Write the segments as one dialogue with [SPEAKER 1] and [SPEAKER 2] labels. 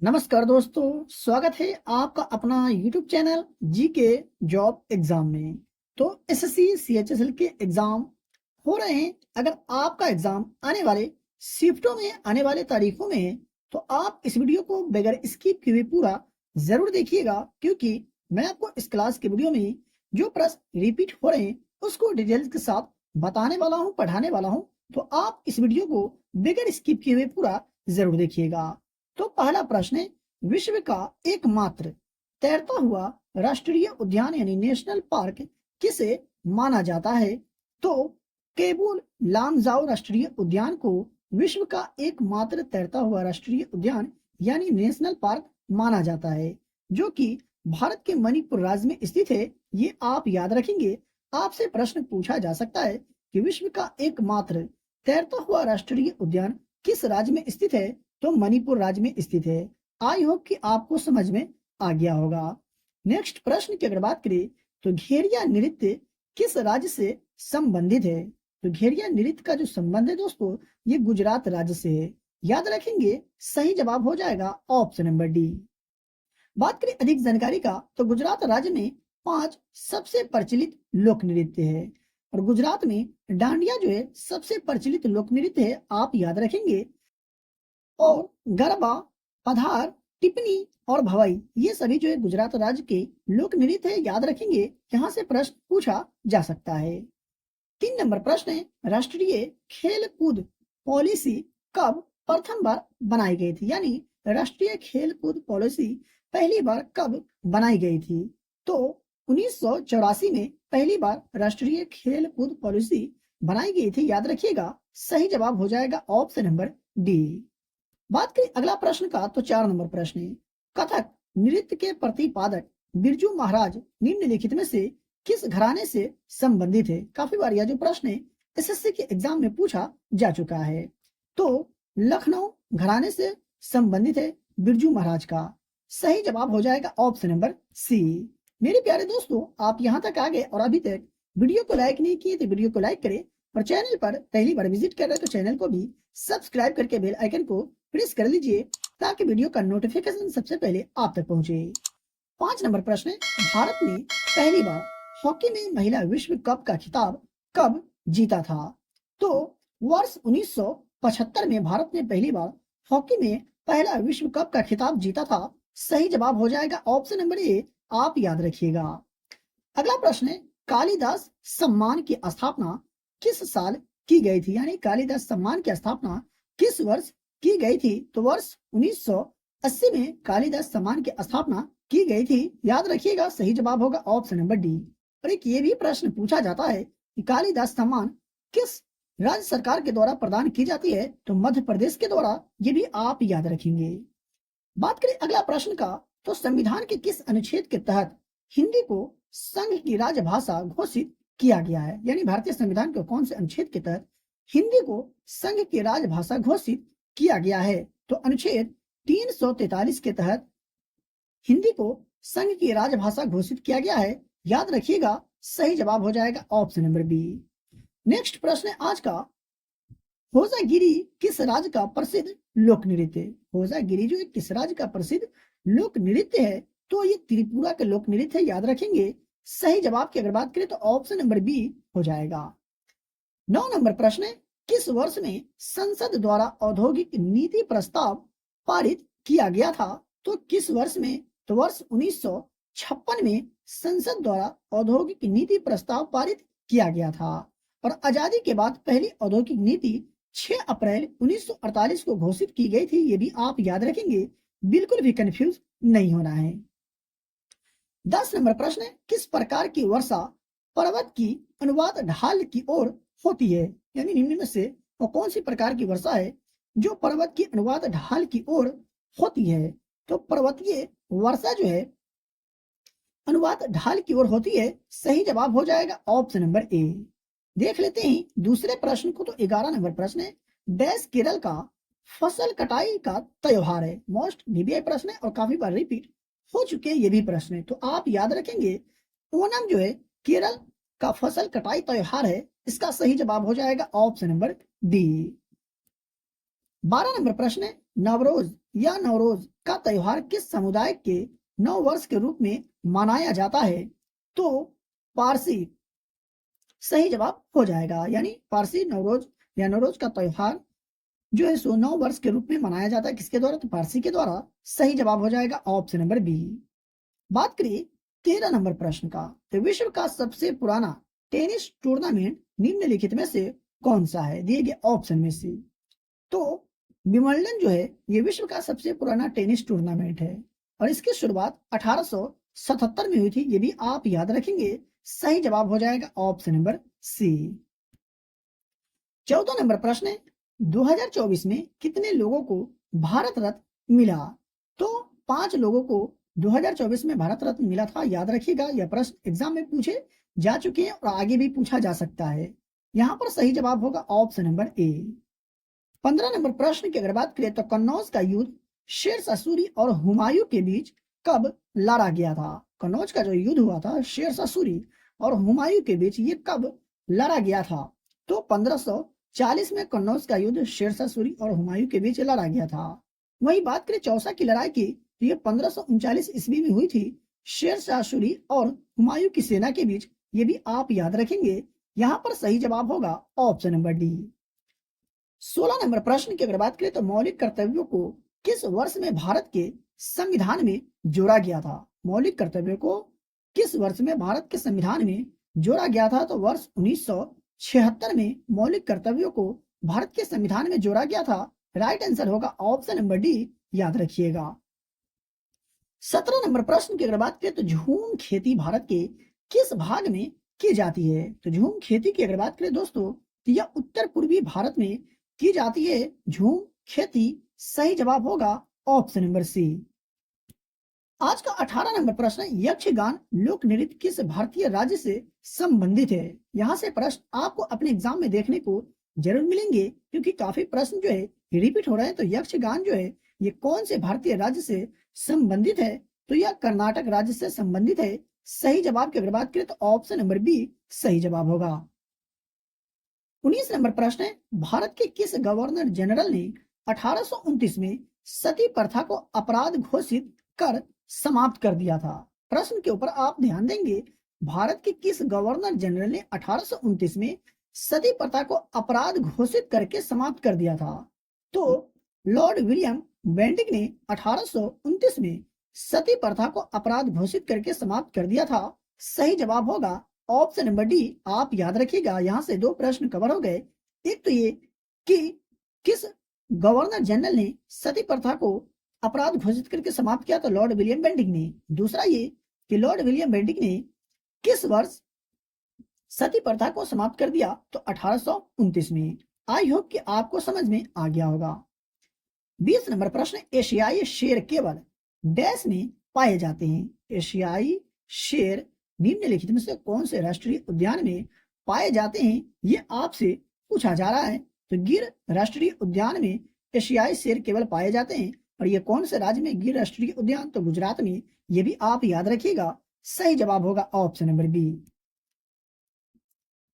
[SPEAKER 1] नमस्कार दोस्तों, स्वागत है आपका अपना YouTube चैनल जी के जॉब एग्जाम में। तो एसएससी सीएचएसएल के एग्जाम हो रहे हैं। अगर आपका एग्जाम आने वाले शिफ्टों में आने वाले तारीखों में है तो आप इस वीडियो को बगैर स्किप किए पूरा जरूर देखिएगा, क्योंकि मैं आपको इस क्लास के वीडियो में जो प्रश्न रिपीट हो रहे हैं उसको डिटेल्स के साथ बताने वाला हूँ, पढ़ाने वाला हूँ। तो आप इस वीडियो को बगैर स्किप किए हुए पूरा जरूर देखिएगा। तो पहला प्रश्न है, विश्व का एकमात्र तैरता हुआ राष्ट्रीय उद्यान यानी नेशनल पार्क किसे माना जाता है? तो केबुल लामजाओ राष्ट्रीय उद्यान को विश्व का एकमात्र तैरता हुआ राष्ट्रीय उद्यान यानी नेशनल पार्क माना जाता है, जो कि भारत के मणिपुर राज्य में स्थित है। ये आप याद रखेंगे। आपसे प्रश्न पूछा जा सकता है कि विश्व का एकमात्र तैरता हुआ राष्ट्रीय उद्यान किस राज्य में स्थित है? तो मणिपुर राज्य में स्थित है। आई होप कि आपको समझ में आ गया होगा। नेक्स्ट प्रश्न की अगर बात करें तो घेरिया नृत्य किस राज्य से संबंधित है? तो घेरिया नृत्य का जो संबंध है दोस्तों, ये गुजरात राज्य से है। याद रखेंगे, सही जवाब हो जाएगा ऑप्शन नंबर डी। बात करें अधिक जानकारी का तो गुजरात राज्य में 5 सबसे प्रचलित लोक नृत्य है, और गुजरात में डांडिया जो है सबसे प्रचलित लोक नृत्य है, आप याद रखेंगे। और गरबा, पधार, टिप्पणी और भवाई, ये सभी जो है गुजरात राज्य के लोक नृत्य है, याद रखेंगे। यहाँ से प्रश्न पूछा जा सकता है। 3 नंबर प्रश्न है, राष्ट्रीय खेल कूद पॉलिसी कब प्रथम बार बनाई गई थी? यानी राष्ट्रीय खेल कूद पॉलिसी पहली बार कब बनाई गई थी? तो 1984 में पहली बार राष्ट्रीय खेल कूद पॉलिसी बनाई गई थी, याद रखिएगा। सही जवाब हो जाएगा ऑप्शन नंबर डी। बात करें अगला प्रश्न का तो 4 नंबर प्रश्न है, कथक नृत्य के प्रतिपादक बिरजू महाराज निम्नलिखित में से किस घराने से संबंधित है? काफी बार यह जो प्रश्न है एसएससी के एग्जाम में पूछा जा चुका है। तो लखनऊ घराने से संबंधित है बिरजू महाराज का। सही जवाब हो जाएगा ऑप्शन नंबर सी। मेरे प्यारे दोस्तों, आप यहाँ तक आ गए और अभी तक वीडियो को लाइक नहीं किए तो वीडियो को लाइक करें, और चैनल पर पहली बार विजिट कर रहे तो चैनल को भी सब्सक्राइब करके बेल आइकन को प्रेस कर लीजिए, ताकि वीडियो का नोटिफिकेशन सबसे पहले आप तक पहुंचे। 5 नंबर प्रश्न है, भारत ने पहली बार हॉकी में महिला विश्व कप का खिताब कब जीता था? तो वर्ष 1975 में भारत ने पहली बार हॉकी में पहला विश्व कप का खिताब जीता था। सही जवाब हो जाएगा ऑप्शन नंबर ए, आप याद रखिएगा। अगला प्रश्न है, कालिदास सम्मान की स्थापना किस साल की गई थी? यानी कालिदास सम्मान की स्थापना किस वर्ष की गई थी? तो वर्ष 1980 में कालिदास सम्मान की स्थापना की गई थी, याद रखिएगा। सही जवाब होगा ऑप्शन नंबर डी। और एक ये भी प्रश्न पूछा जाता है कि कालिदास सम्मान किस राज्य सरकार के द्वारा प्रदान की जाती है? तो मध्य प्रदेश के द्वारा। ये भी आप याद रखेंगे। बात करें अगला प्रश्न का तो संविधान के किस अनुच्छेद के तहत हिंदी को संघ की राजभाषा घोषित किया गया है? यानी भारतीय संविधान के कौन से अनुच्छेद के तहत हिंदी को संघ की राजभाषा घोषित किया गया है? तो अनुच्छेद 343 के तहत हिंदी को संघ की राजभाषा घोषित किया गया है, याद रखिएगा। सही जवाब हो जाएगा ऑप्शन नंबर बी। नेक्स्ट प्रश्न है आज का, होजागिरी किस राज्य का प्रसिद्ध लोक नृत्य? होजागिरी जो किस राज्य का प्रसिद्ध लोक नृत्य है? तो ये त्रिपुरा का लोक नृत्य है, याद रखेंगे। सही जवाब की अगर बात करें तो ऑप्शन नंबर बी हो जाएगा। 9 नंबर प्रश्न है, किस वर्ष में संसद द्वारा औद्योगिक नीति प्रस्ताव पारित किया गया था? तो किस वर्ष में? तो वर्ष 1956 में संसद द्वारा औद्योगिक नीति प्रस्ताव पारित किया गया था। और आजादी के बाद पहली औद्योगिक नीति 6 अप्रैल 1948 को घोषित की गई थी, ये भी आप याद रखेंगे, बिल्कुल भी कंफ्यूज नहीं होना है। 10 नंबर प्रश्न है, किस प्रकार की वर्षा पर्वत की अनुवाद ढाल की ओर होती है? यानी निम्न में से वो कौन सी प्रकार की वर्षा है जो पर्वत की अनुवाद ढाल की ओर होती है? तो पर्वतीय वर्षा जो है अनुवाद ढाल की ओर होती है। सही जवाब हो जाएगा ऑप्शन नंबर ए। देख लेते हैं दूसरे प्रश्न को। तो 11 नंबर प्रश्न है, डैश केरल का फसल कटाई का त्योहार है? मोस्ट वीवीआई प्रश्न है और काफी बार रिपीट हो चुके हैं ये भी प्रश्न है, तो आप याद रखेंगे ओणम जो है केरल का फसल कटाई त्योहार है। इसका सही जवाब हो जाएगा ऑप्शन नंबर डी। 12 नंबर प्रश्न है, नवरोज या नवरोज का त्योहार किस समुदाय के नव वर्ष के रूप में मनाया जाता है? तो पारसी सही जवाब हो जाएगा, यानी पारसी नवरोज या नवरोज का त्योहार जो है सो नव वर्ष के रूप में मनाया जाता है किसके द्वारा? तो पारसी के द्वारा। सही जवाब हो जाएगा ऑप्शन नंबर बी। बात करिए 13 नंबर प्रश्न का, तो विश्व का सबसे पुराना टेनिस टूर्नामेंट निम्नलिखित में से कौन सा है? दिए गए ऑप्शन में से। तो विंबलडन जो है ये विश्व का सबसे पुराना टेनिस टूर्नामेंट है और इसकी शुरुआत 1877 में हुई थी, ये भी आप याद रखेंगे। सही जवाब हो जाएगा ऑप्शन नंबर सी। 14 नंबर प्रश्न है, 2024 में कितने लोगों को भारत रत्न मिला? तो 5 लोगों को 2024 में भारत रत्न मिला था, याद रखिएगा। यह प्रश्न एग्जाम में पूछे जा चुके हैं और आगे भी पूछा जा सकता है। यहाँ पर सही जवाब होगा ऑप्शन नंबर ए। 15 नंबर प्रश्न की अगर बात करें तो कन्नौज का युद्ध शेर शाह सूरी और हुमायूं के बीच कब लड़ा गया था? कन्नौज का जो युद्ध हुआ था शेर शाह सूरी और हुमायूं के बीच, ये कब लड़ा गया था? तो 1540 में कन्नौज का युद्ध शेर शाह सूरी और हुमायूं के बीच लड़ा गया था। वही बात करें चौसा की लड़ाई की, तो ये 1539 ईस्वी में हुई थी शेर शाह सूरी और हुमायूं की सेना के बीच, ये भी आप याद रखेंगे। यहाँ पर सही जवाब होगा ऑप्शन नंबर डी। 16 नंबर प्रश्न की अगर बात करें तो मौलिक कर्तव्यों को किस वर्ष में भारत के संविधान में जोड़ा गया था? मौलिक कर्तव्यों को किस वर्ष में भारत के संविधान में जोड़ा गया था? तो वर्ष 1976 में मौलिक कर्तव्यों को भारत के संविधान में जोड़ा गया था। राइट आंसर होगा ऑप्शन नंबर डी, याद रखिएगा। 17 नंबर प्रश्न की अगर बात करें तो झूम खेती भारत के किस भाग में की जाती है? तो झूम खेती की अगर बात करें दोस्तों तो यह उत्तर पूर्वी भारत में की जाती है झूम खेती। सही जवाब होगा ऑप्शन नंबर सी। आज का 18 नंबर प्रश्न है, यक्षगान लोक नृत्य किस भारतीय राज्य से संबंधित है? यहाँ से प्रश्न आपको अपने एग्जाम में देखने को जरूर मिलेंगे क्योंकि काफी प्रश्न जो है रिपीट हो रहे हैं। तो यक्षगान जो है ये कौन से भारतीय राज्य से संबंधित है? तो यह कर्नाटक राज्य से संबंधित है। सही जवाब की अगर बात करें तो ऑप्शन नंबर बी सही जवाब होगा। 19 नंबर प्रश्न है, भारत के किस गवर्नर जनरल ने 1829 में सती प्रथा को अपराध घोषित कर समाप्त कर दिया था? प्रश्न के ऊपर आप ध्यान देंगे, भारत के किस गवर्नर जनरल ने 1829 में सती प्रथा को अपराध घोषित करके समाप्त कर दिया था? तो लॉर्ड विलियम बेंटिक ने 1829 में सती प्रथा को अपराध घोषित करके समाप्त कर दिया था। सही जवाब होगा ऑप्शन नंबर डी, आप याद रखिएगा। यहां से 2 प्रश्न कवर हो गए। एक तो ये कि किस गवर्नर जनरल ने सती प्रथा को अपराध घोषित करके समाप्त किया, तो लॉर्ड विलियम बेंटिक ने। दूसरा ये कि लॉर्ड विलियम बेंटिक ने किस वर्ष सती प्रथा को समाप्त कर दिया, तो 1829 में। आई होप कि आपको समझ में आ गया होगा। 20 नंबर प्रश्न, एशियाई शेर केवल डैश में पाए जाते हैं? एशियाई शेर निम्नलिखित में से कौन से राष्ट्रीय उद्यान में पाए जाते हैं, ये आपसे पूछा जा रहा है। तो गिर राष्ट्रीय उद्यान में एशियाई शेर केवल पाए जाते हैं और ये कौन से राज्य में गिर राष्ट्रीय उद्यान? तो गुजरात में। ये भी आप याद रखिएगा। सही जवाब होगा ऑप्शन नंबर बी।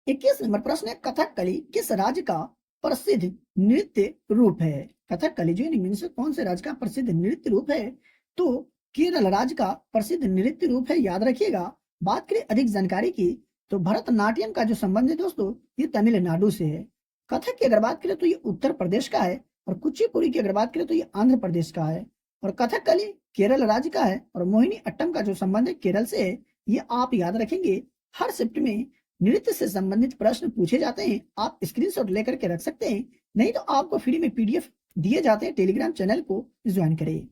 [SPEAKER 1] 21 नंबर प्रश्न है, कथकली किस राज्य का प्रसिद्ध नृत्य रूप है? कथकली जो इनमें से कौन से राज्य का प्रसिद्ध नृत्य रूप है? तो केरल राज्य का प्रसिद्ध नृत्य रूप है, याद रखिएगा। बात करें अधिक जानकारी की तो भरतनाट्यम का जो संबंध है दोस्तों ये तमिलनाडु से है। कथक की अगर बात करें तो ये उत्तर प्रदेश का है और कुचिपुड़ी की अगर बात करें तो ये आंध्र प्रदेश का है और कथकली केरल राज्य का है और मोहिनी अट्टम का जो संबंध है केरल से है। ये आप याद रखेंगे। हर शिफ्ट में नृत्य से संबंधित प्रश्न पूछे जाते हैं, आप स्क्रीनशॉट लेकर के रख सकते हैं, नहीं तो आपको फ्री में पीडीएफ दिए जाते हैं। टेलीग्राम चैनल को ज्वाइन करें।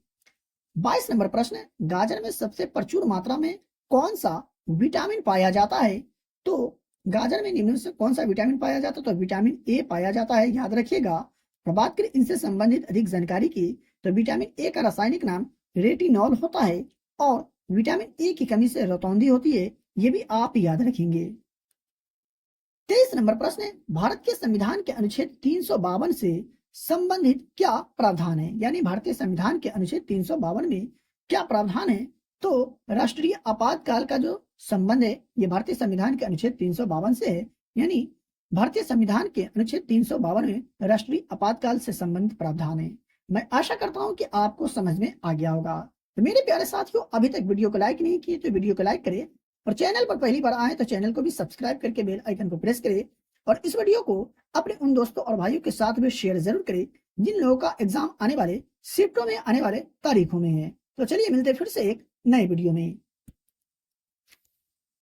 [SPEAKER 1] 22 नंबर प्रश्न, गाजर में सबसे प्रचुर मात्रा में कौन सा विटामिन पाया जाता है? तो गाजर में निम्न से कौन सा विटामिन पाया जाता है? तो विटामिन ए पाया जाता है, याद रखिएगा। और बात करें इनसे संबंधित अधिक जानकारी की तो विटामिन ए का रासायनिक नाम रेटिनॉल होता है और विटामिन ए की कमी से रतौंधी होती है, ये भी आप याद रखेंगे। 23 नंबर प्रश्न है, भारत के संविधान के अनुच्छेद 352 से संबंधित क्या प्रावधान है? यानी भारतीय संविधान के अनुच्छेद 352 में क्या प्रावधान है? तो राष्ट्रीय आपातकाल का जो संबंध है ये भारतीय संविधान के अनुच्छेद 352 से है, यानी भारतीय संविधान के अनुच्छेद 352 में राष्ट्रीय आपातकाल से संबंधित प्रावधान है। मैं आशा करता हूं कि आपको समझ में आ गया होगा। तो मेरे प्यारे साथियों, अभी तक वीडियो को लाइक नहीं किए तो वीडियो को लाइक करें, और चैनल पर पहली बार आए तो चैनल को भी सब्सक्राइब करके बेल आइकन को प्रेस करें, और इस वीडियो को अपने उन दोस्तों और भाइयों के साथ भी शेयर जरूर करें जिन लोगों का एग्जाम आने वाले शिफ्टों में आने वाले तारीखों में है। तो चलिए मिलते फिर से एक नए वीडियो में।